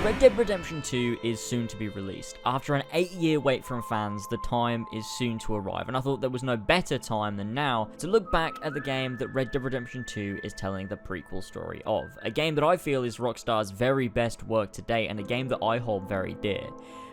Red Dead Redemption 2 is soon to be released. After an 8-year wait from fans, the time is soon to arrive, and I thought there was no better time than now to look back at the game that Red Dead Redemption 2 is telling the prequel story of. A game that I feel is Rockstar's very best work to date, and a game that I hold very dear.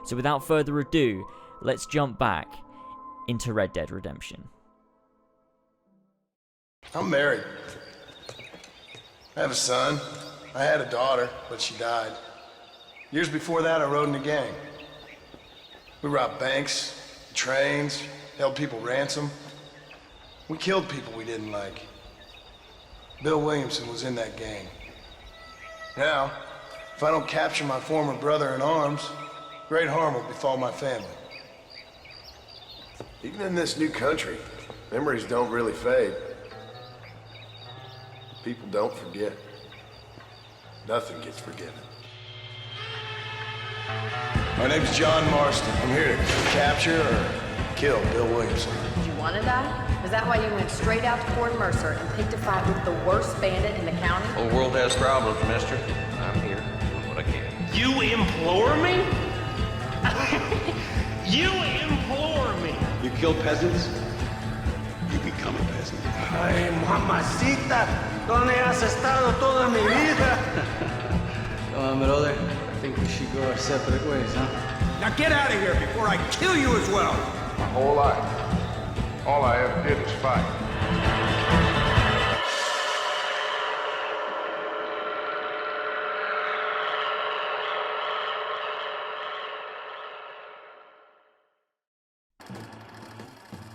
So without further ado, let's jump back into Red Dead Redemption. I'm married. I have a son. I had a daughter, but she died. Years before that, I rode in a gang. We robbed banks, trains, held people ransom. We killed people we didn't like. Bill Williamson was in that gang. Now, if I don't capture my former brother in arms, great harm will befall my family. Even in this new country, memories don't really fade. People don't forget. Nothing gets forgiven. My name's John Marston. I'm here to capture or kill Bill Williamson. Did you want to die? Is that why you went straight out to Fort Mercer and picked a fight with the worst bandit in the county? Whole world has problems, mister. I'm here doing what I can. You implore me? You implore me? You kill peasants, you become a peasant. Ay, mamacita, ¿dónde has estado toda mi vida? Come on, brother. I think we should go our separate ways, huh? Now get out of here before I kill you as well. My whole life, all I ever did was fight.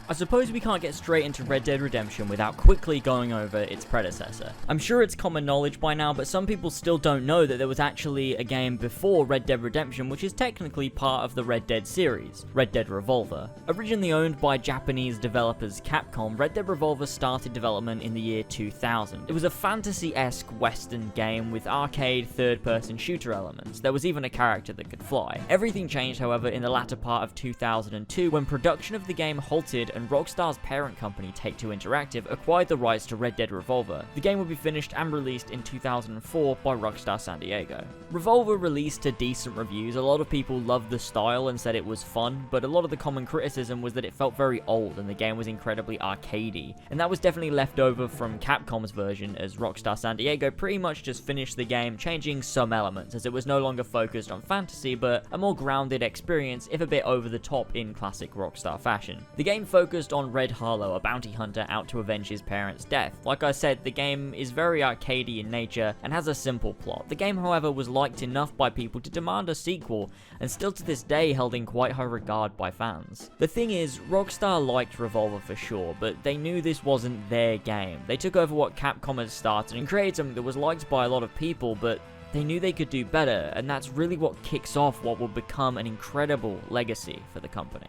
I suppose we can't get straight into Red Dead Redemption without quickly going over its predecessor. I'm sure it's common knowledge by now, but some people still don't know that there was actually a game before Red Dead Redemption, which is technically part of the Red Dead series, Red Dead Revolver. Originally owned by Japanese developers Capcom, Red Dead Revolver started development in the year 2000. It was a fantasy-esque western game with arcade third-person shooter elements. There was even a character that could fly. Everything changed, however, in the latter part of 2002 when production of the game halted and Rockstar's parent company, Take-Two Interactive, acquired the rights to Red Dead Revolver. The game would be finished and released in 2004 by Rockstar San Diego. Revolver released to decent reviews. A lot of people loved the style and said it was fun, but a lot of the common criticism was that it felt very old and the game was incredibly arcadey. And that was definitely left over from Capcom's version, as Rockstar San Diego pretty much just finished the game, changing some elements, as it was no longer focused on fantasy, but a more grounded experience, if a bit over the top in classic Rockstar fashion. The game focused on Red Harlow, a bounty hunter out to avenge his parents' death. Like I said, the game is very arcadey in nature and has a simple plot. The game, however, was liked enough by people to demand a sequel, and still to this day held in quite high regard by fans. The thing is, Rockstar liked Revolver for sure, but they knew this wasn't their game. They took over what Capcom had started and created something that was liked by a lot of people, but they knew they could do better, and that's really what kicks off what will become an incredible legacy for the company.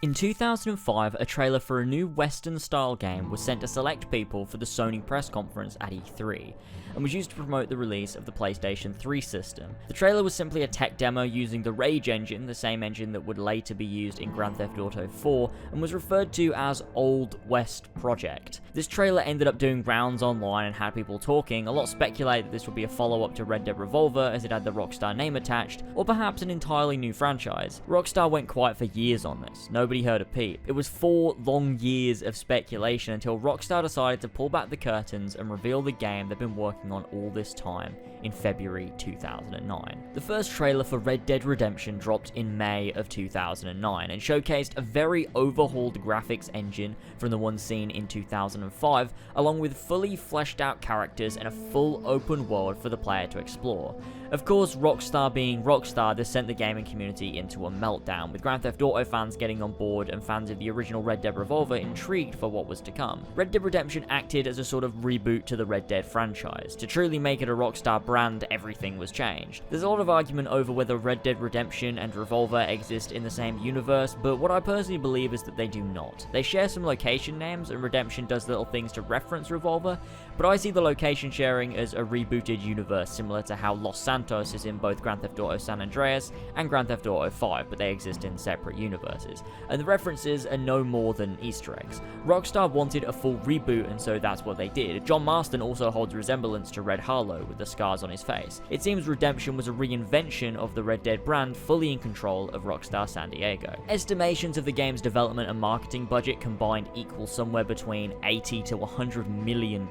In 2005, a trailer for a new Western-style game was sent to select people for the Sony press conference at E3, and was used to promote the release of the PlayStation 3 system. The trailer was simply a tech demo using the Rage engine, the same engine that would later be used in Grand Theft Auto 4, and was referred to as Old West Project. This trailer ended up doing rounds online and had people talking. A lot speculated that this would be a follow-up to Red Dead Revolver, as it had the Rockstar name attached, or perhaps an entirely new franchise. Rockstar went quiet for years on this. Nobody heard a peep. It was 4 long years of speculation until Rockstar decided to pull back the curtains and reveal the game they've been working on all this time in February 2009. The first trailer for Red Dead Redemption dropped in May of 2009 and showcased a very overhauled graphics engine from the one seen in 2005, along with fully fleshed out characters and a full open world for the player to explore. Of course, Rockstar being Rockstar, this sent the gaming community into a meltdown, with Grand Theft Auto fans getting on board and fans of the original Red Dead Revolver intrigued for what was to come. Red Dead Redemption acted as a sort of reboot to the Red Dead franchise. To truly make it a Rockstar brand, everything was changed. There's a lot of argument over whether Red Dead Redemption and Revolver exist in the same universe, but what I personally believe is that they do not. They share some location names, and Redemption does little things to reference Revolver, but I see the location sharing as a rebooted universe similar to how Los Santos Santos is in both Grand Theft Auto San Andreas and Grand Theft Auto 5, but they exist in separate universes, and the references are no more than Easter eggs. Rockstar wanted a full reboot, and so that's what they did. John Marston also holds resemblance to Red Harlow with the scars on his face. It seems Redemption was a reinvention of the Red Dead brand, fully in control of Rockstar San Diego. Estimations of the game's development and marketing budget combined equal somewhere between $80 to $100 million,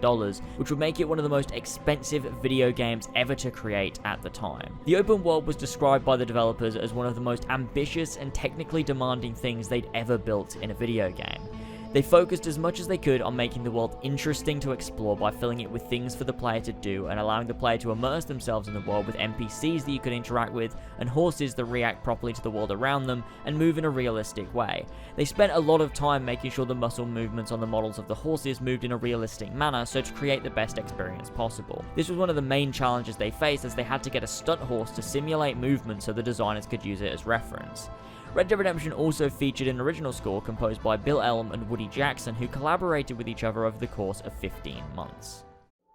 which would make it one of the most expensive video games ever to create at the time. The open world was described by the developers as one of the most ambitious and technically demanding things they'd ever built in a video game. They focused as much as they could on making the world interesting to explore by filling it with things for the player to do and allowing the player to immerse themselves in the world with NPCs that you could interact with and horses that react properly to the world around them and move in a realistic way. They spent a lot of time making sure the muscle movements on the models of the horses moved in a realistic manner so to create the best experience possible. This was one of the main challenges they faced, as they had to get a stunt horse to simulate movement so the designers could use it as reference. Red Dead Redemption also featured an original score composed by Bill Elm and Woody Jackson, who collaborated with each other over the course of 15 months.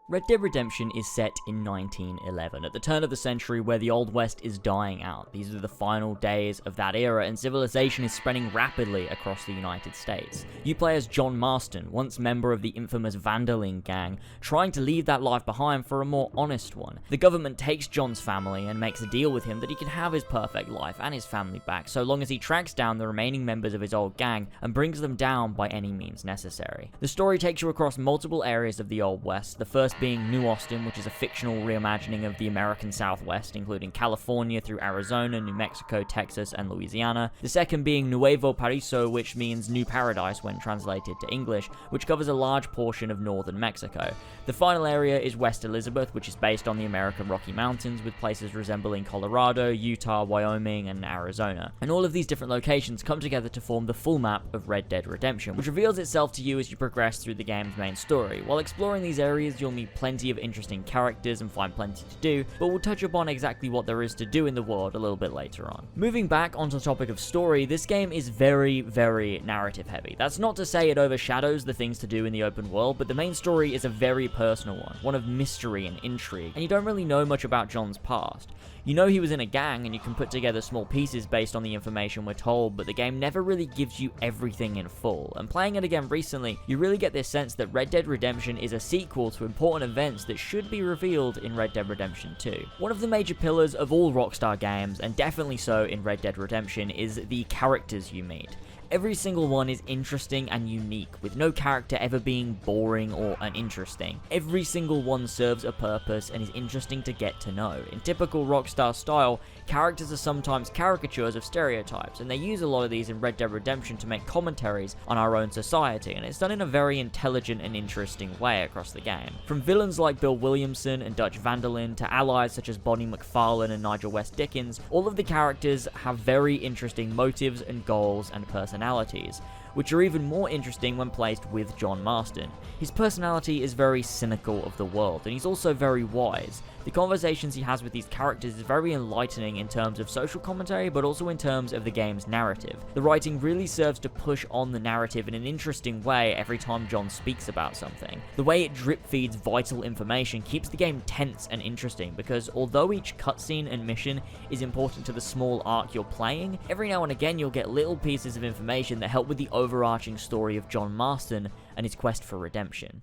Red Dead Redemption is set in 1911, at the turn of the century where the Old West is dying out. These are the final days of that era, and civilization is spreading rapidly across the United States. You play as John Marston, once member of the infamous Vanderling gang, trying to leave that life behind for a more honest one. The government takes John's family and makes a deal with him that he can have his perfect life and his family back, so long as he tracks down the remaining members of his old gang and brings them down by any means necessary. The story takes you across multiple areas of the Old West, the first being New Austin, which is a fictional reimagining of the American Southwest, including California through Arizona, New Mexico, Texas, and Louisiana. The second being Nuevo Paraíso, which means New Paradise when translated to English, which covers a large portion of northern Mexico. The final area is West Elizabeth, which is based on the American Rocky Mountains, with places resembling Colorado, Utah, Wyoming, and Arizona. And all of these different locations come together to form the full map of Red Dead Redemption, which reveals itself to you as you progress through the game's main story. While exploring these areas, you'll meet plenty of interesting characters and find plenty to do, but we'll touch upon exactly what there is to do in the world a little bit later on. Moving back onto the topic of story, this game is very, very narrative heavy. That's not to say it overshadows the things to do in the open world, but the main story is a very personal one of mystery and intrigue, and you don't really know much about John's past. You know he was in a gang, and you can put together small pieces based on the information we're told, but the game never really gives you everything in full. And playing it again recently, you really get this sense that Red Dead Redemption is a sequel to important events that should be revealed in Red Dead Redemption 2. One of the major pillars of all Rockstar games, and definitely so in Red Dead Redemption, is the characters you meet. Every single one is interesting and unique, with no character ever being boring or uninteresting. Every single one serves a purpose and is interesting to get to know. In typical Rockstar style, characters are sometimes caricatures of stereotypes, and they use a lot of these in Red Dead Redemption to make commentaries on our own society, and it's done in a very intelligent and interesting way across the game. From villains like Bill Williamson and Dutch Vanderlyn to allies such as Bonnie McFarlane and Nigel West Dickens, all of the characters have very interesting motives and goals and personalities, which are even more interesting when placed with John Marston. His personality is very cynical of the world, and he's also very wise. The conversations he has with these characters is very enlightening in terms of social commentary, but also in terms of the game's narrative. The writing really serves to push on the narrative in an interesting way every time John speaks about something. The way it drip feeds vital information keeps the game tense and interesting, because although each cutscene and mission is important to the small arc you're playing, every now and again you'll get little pieces of information that help with the overarching story of John Marston and his quest for redemption.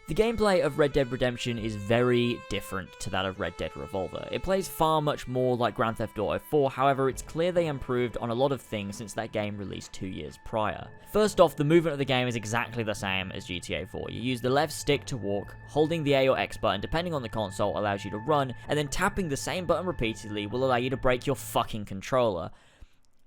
The gameplay of Red Dead Redemption is very different to that of Red Dead Revolver. It plays far much more like Grand Theft Auto 4, however it's clear they improved on a lot of things since that game released 2 years prior. First off, the movement of the game is exactly the same as GTA 4. You use the left stick to walk, holding the A or X button depending on the console allows you to run, and then tapping the same button repeatedly will allow you to break your fucking controller.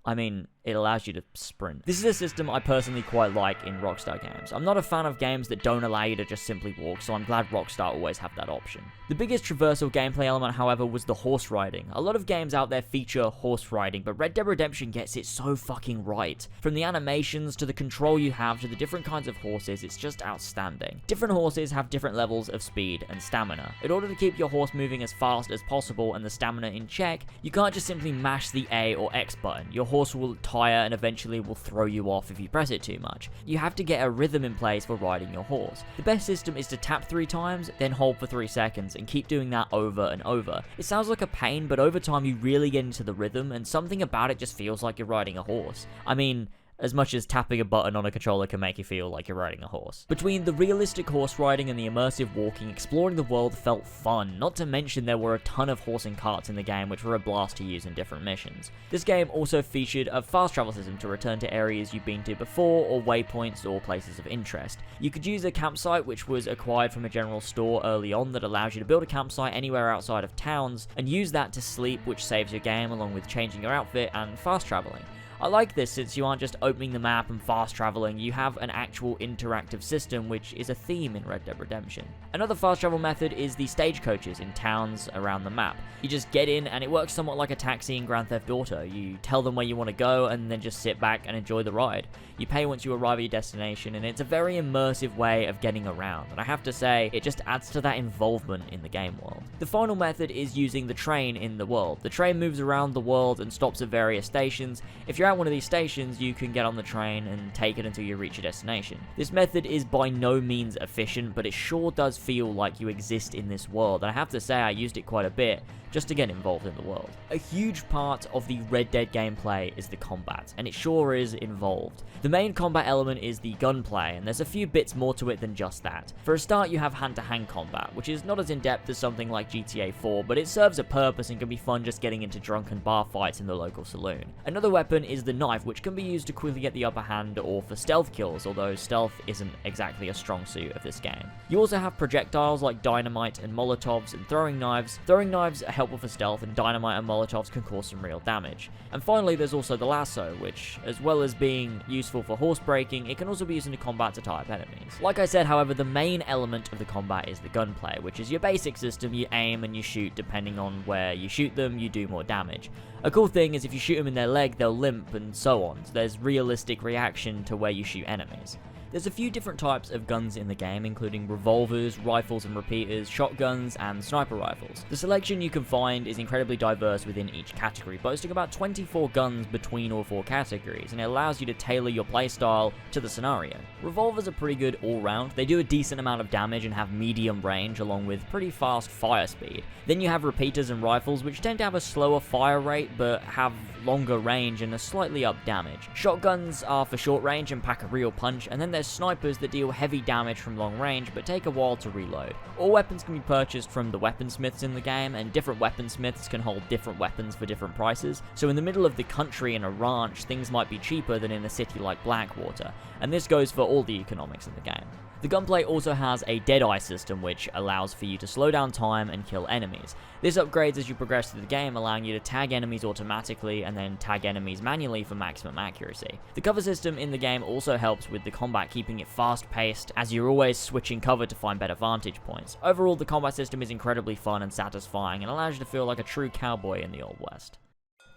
I mean, it allows you to sprint. This is a system I personally quite like in Rockstar games. I'm not a fan of games that don't allow you to just simply walk, so I'm glad Rockstar always have that option. The biggest traversal gameplay element, however, was the horse riding. A lot of games out there feature horse riding, but Red Dead Redemption gets it so fucking right. From the animations, to the control you have, to the different kinds of horses, it's just outstanding. Different horses have different levels of speed and stamina. In order to keep your horse moving as fast as possible and the stamina in check, you can't just simply mash the A or X button. Your horse will higher and eventually will throw you off if you press it too much. You have to get a rhythm in place for riding your horse. The best system is to tap 3 times, then hold for 3 seconds, and keep doing that over and over. It sounds like a pain, but over time you really get into the rhythm, and something about it just feels like you're riding a horse. I mean, as much as tapping a button on a controller can make you feel like you're riding a horse. Between the realistic horse riding and the immersive walking, exploring the world felt fun, not to mention there were a ton of horse and carts in the game which were a blast to use in different missions. This game also featured a fast travel system to return to areas you've been to before, or waypoints or places of interest. You could use a campsite which was acquired from a general store early on that allows you to build a campsite anywhere outside of towns, and use that to sleep, which saves your game along with changing your outfit and fast traveling. I like this since you aren't just opening the map and fast traveling, you have an actual interactive system which is a theme in Red Dead Redemption. Another fast travel method is the stagecoaches in towns around the map. You just get in and it works somewhat like a taxi in Grand Theft Auto. You tell them where you want to go and then just sit back and enjoy the ride. You pay once you arrive at your destination, and it's a very immersive way of getting around, and I have to say, it just adds to that involvement in the game world. The final method is using the train in the world. The train moves around the world and stops at various stations. If you're at one of these stations, you can get on the train and take it until you reach your destination. This method is by no means efficient, but it sure does feel like you exist in this world, and I have to say I used it quite a bit just to get involved in the world. A huge part of the Red Dead gameplay is the combat, and it sure is involved. The main combat element is the gunplay, and there's a few bits more to it than just that. For a start, you have hand-to-hand combat, which is not as in-depth as something like GTA 4, but it serves a purpose and can be fun just getting into drunken bar fights in the local saloon. Another weapon is the knife, which can be used to quickly get the upper hand or for stealth kills, although stealth isn't exactly a strong suit of this game. You also have projectiles like dynamite and molotovs and throwing knives. Throwing knives are helpful for stealth, and dynamite and molotovs can cause some real damage. And finally, there's also the lasso, which, as well as being useful for horse breaking, it can also be used in combat to tie up enemies. Like I said, however, the main element of the combat is the gunplay, which is your basic system. You aim and you shoot. Depending on where you shoot them, you do more damage. A cool thing is if you shoot them in their leg, they'll limp and so on, so there's realistic reaction to where you shoot enemies. There's a few different types of guns in the game, including revolvers, rifles and repeaters, shotguns, and sniper rifles. The selection you can find is incredibly diverse within each category, boasting about 24 guns between all 4 categories, and it allows you to tailor your playstyle to the scenario. Revolvers are pretty good all round. They do a decent amount of damage and have medium range, along with pretty fast fire speed. Then you have repeaters and rifles, which tend to have a slower fire rate, but have longer range and a slightly up damage. Shotguns are for short range and pack a real punch, and then there's snipers that deal heavy damage from long range but take a while to reload. All weapons can be purchased from the weaponsmiths in the game, and different weaponsmiths can hold different weapons for different prices, so in the middle of the country in a ranch, things might be cheaper than in a city like Blackwater, and this goes for all the economics in the game. The gunplay also has a Deadeye system, which allows for you to slow down time and kill enemies. This upgrades as you progress through the game, allowing you to tag enemies automatically and then tag enemies manually for maximum accuracy. The cover system in the game also helps with the combat, keeping it fast-paced as you're always switching cover to find better vantage points. Overall, the combat system is incredibly fun and satisfying and allows you to feel like a true cowboy in the Old West.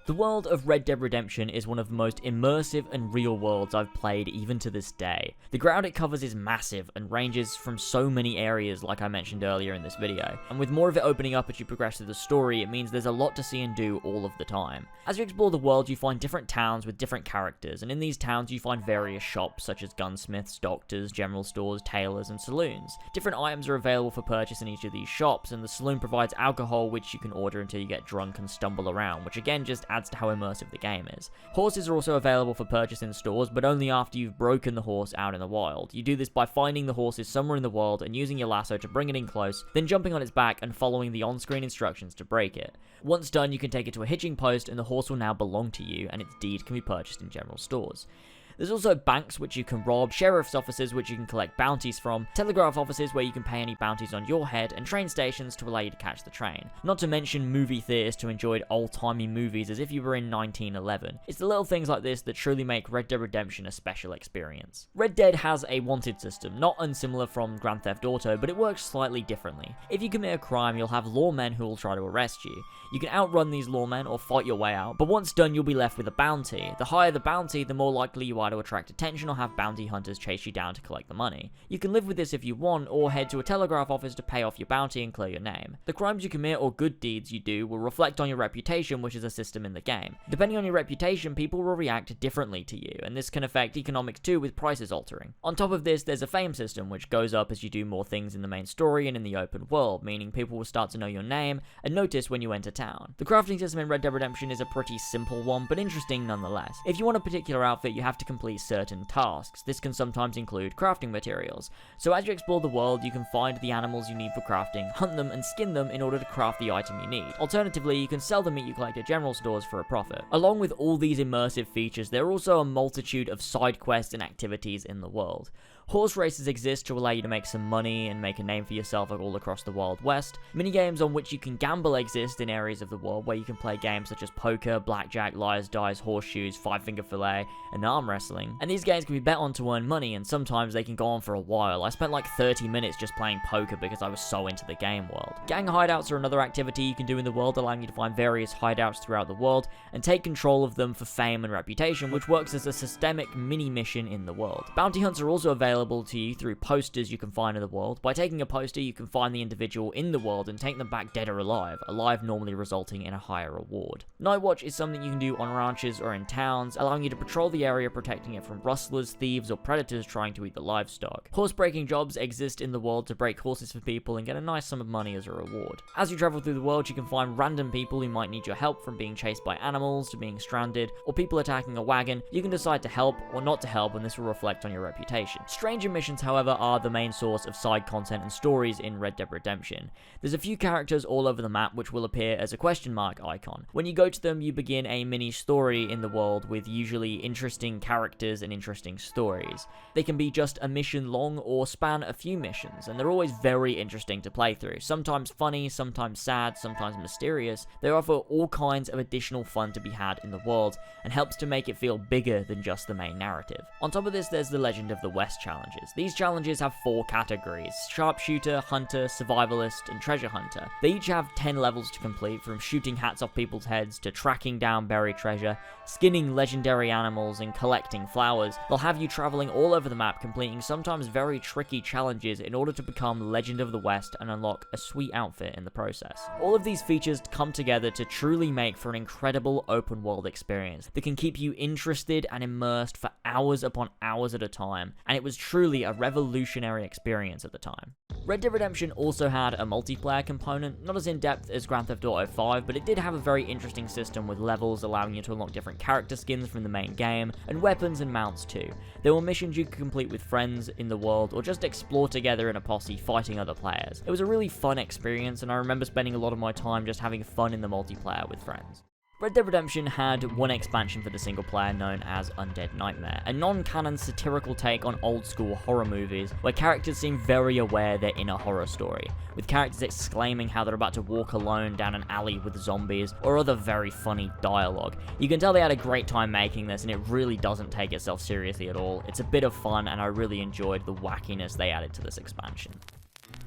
The world of Red Dead Redemption is one of the most immersive and real worlds I've played even to this day. The ground it covers is massive and ranges from so many areas like I mentioned earlier in this video, and with more of it opening up as you progress through the story, it means there's a lot to see and do all of the time. As you explore the world, you find different towns with different characters, and in these towns you find various shops such as gunsmiths, doctors, general stores, tailors, and saloons. Different items are available for purchase in each of these shops, and the saloon provides alcohol which you can order until you get drunk and stumble around, which again just adds to how immersive the game is. Horses are also available for purchase in stores, but only after you've broken the horse out in the wild. You do this by finding the horses somewhere in the world and using your lasso to bring it in close, then jumping on its back and following the on-screen instructions to break it. Once done, you can take it to a hitching post and the horse will now belong to you, and its deed can be purchased in general stores. There's also banks which you can rob, sheriff's offices which you can collect bounties from, telegraph offices where you can pay any bounties on your head, and train stations to allow you to catch the train. Not to mention movie theaters to enjoy old-timey movies as if you were in 1911. It's the little things like this that truly make Red Dead Redemption a special experience. Red Dead has a wanted system, not unsimilar from Grand Theft Auto, but it works slightly differently. If you commit a crime, you'll have lawmen who will try to arrest you. You can outrun these lawmen or fight your way out, but once done you'll be left with a bounty. The higher the bounty, the more likely you are require to attract attention or have bounty hunters chase you down to collect the money. You can live with this if you want, or head to a telegraph office to pay off your bounty and clear your name. The crimes you commit or good deeds you do will reflect on your reputation, which is a system in the game. Depending on your reputation, people will react differently to you, and this can affect economics too, with prices altering. On top of this, there's a fame system, which goes up as you do more things in the main story and in the open world, meaning people will start to know your name and notice when you enter town. The crafting system in Red Dead Redemption is a pretty simple one, but interesting nonetheless. If you want a particular outfit, you have to complete certain tasks. This can sometimes include crafting materials. So as you explore the world, you can find the animals you need for crafting, hunt them, and skin them in order to craft the item you need. Alternatively, you can sell the meat you collect at general stores for a profit. Along with all these immersive features, there are also a multitude of side quests and activities in the world. Horse races exist to allow you to make some money and make a name for yourself all across the Wild West. Minigames on which you can gamble exist in areas of the world where you can play games such as poker, blackjack, liar's dice, horseshoes, five-finger fillet, and arm wrestling. And these games can be bet on to earn money, and sometimes they can go on for a while. I spent like 30 minutes just playing poker because I was so into the game world. Gang hideouts are another activity you can do in the world, allowing you to find various hideouts throughout the world and take control of them for fame and reputation, which works as a systemic mini-mission in the world. Bounty hunts are also available to you through posters you can find in the world. By taking a poster, you can find the individual in the world and take them back dead or alive normally resulting in a higher reward. Night watch is something you can do on ranches or in towns, allowing you to patrol the area, protecting it from rustlers, thieves, or predators trying to eat the livestock. Horse breaking jobs exist in the world to break horses for people and get a nice sum of money as a reward. As you travel through the world, you can find random people who might need your help, from being chased by animals to being stranded or people attacking a wagon. You can decide to help or not to help, and this will reflect on your reputation. Stranger missions, however, are the main source of side content and stories in Red Dead Redemption. There's a few characters all over the map which will appear as a question mark icon. When you go to them, you begin a mini story in the world with usually interesting characters and interesting stories. They can be just a mission long or span a few missions, and they're always very interesting to play through. Sometimes funny, sometimes sad, sometimes mysterious. They offer all kinds of additional fun to be had in the world, and helps to make it feel bigger than just the main narrative. On top of this, there's the Legend of the West challenges. These challenges have 4 categories: Sharpshooter, Hunter, Survivalist, and Treasure Hunter. They each have 10 levels to complete, from shooting hats off people's heads to tracking down buried treasure, skinning legendary animals, and collecting flowers. They'll have you traveling all over the map, completing sometimes very tricky challenges in order to become Legend of the West and unlock a sweet outfit in the process. All of these features come together to truly make for an incredible open world experience that can keep you interested and immersed for hours upon hours at a time, and it was truly a revolutionary experience at the time. Red Dead Redemption also had a multiplayer component, not as in-depth as Grand Theft Auto 5, but it did have a very interesting system with levels allowing you to unlock different character skins from the main game, and weapons and mounts too. There were missions you could complete with friends in the world, or just explore together in a posse fighting other players. It was a really fun experience, and I remember spending a lot of my time just having fun in the multiplayer with friends. Red Dead Redemption had one expansion for the single player known as Undead Nightmare, a non-canon satirical take on old-school horror movies where characters seem very aware they're in a horror story, with characters exclaiming how they're about to walk alone down an alley with zombies, or other very funny dialogue. You can tell they had a great time making this, and it really doesn't take itself seriously at all. It's a bit of fun, and I really enjoyed the wackiness they added to this expansion.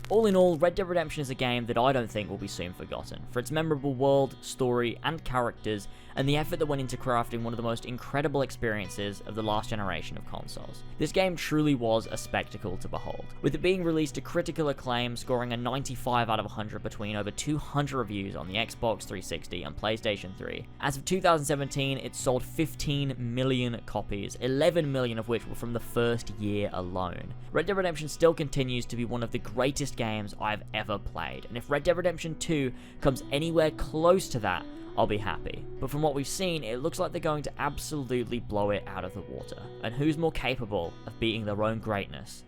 All in all, Red Dead Redemption is a game that I don't think will be soon forgotten, for its memorable world, story, and characters, and the effort that went into crafting one of the most incredible experiences of the last generation of consoles. This game truly was a spectacle to behold, with it being released to critical acclaim, scoring a 95 out of 100 between over 200 reviews on the Xbox 360 and PlayStation 3. As of 2017, it sold 15 million copies, 11 million of which were from the first year alone. Red Dead Redemption still continues to be one of the greatest games I've ever played, and if Red Dead Redemption 2 comes anywhere close to that, I'll be happy. But from what we've seen, it looks like they're going to absolutely blow it out of the water. And who's more capable of beating their own greatness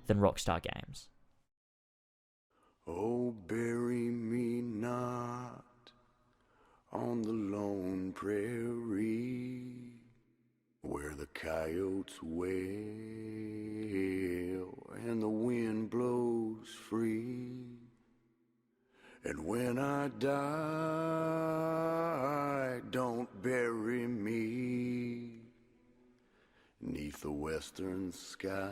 than Rockstar Games? Oh, bury me not on the lone prairie where the coyotes wail and the wind blows free. And when I die, don't bury me 'neath the western sky.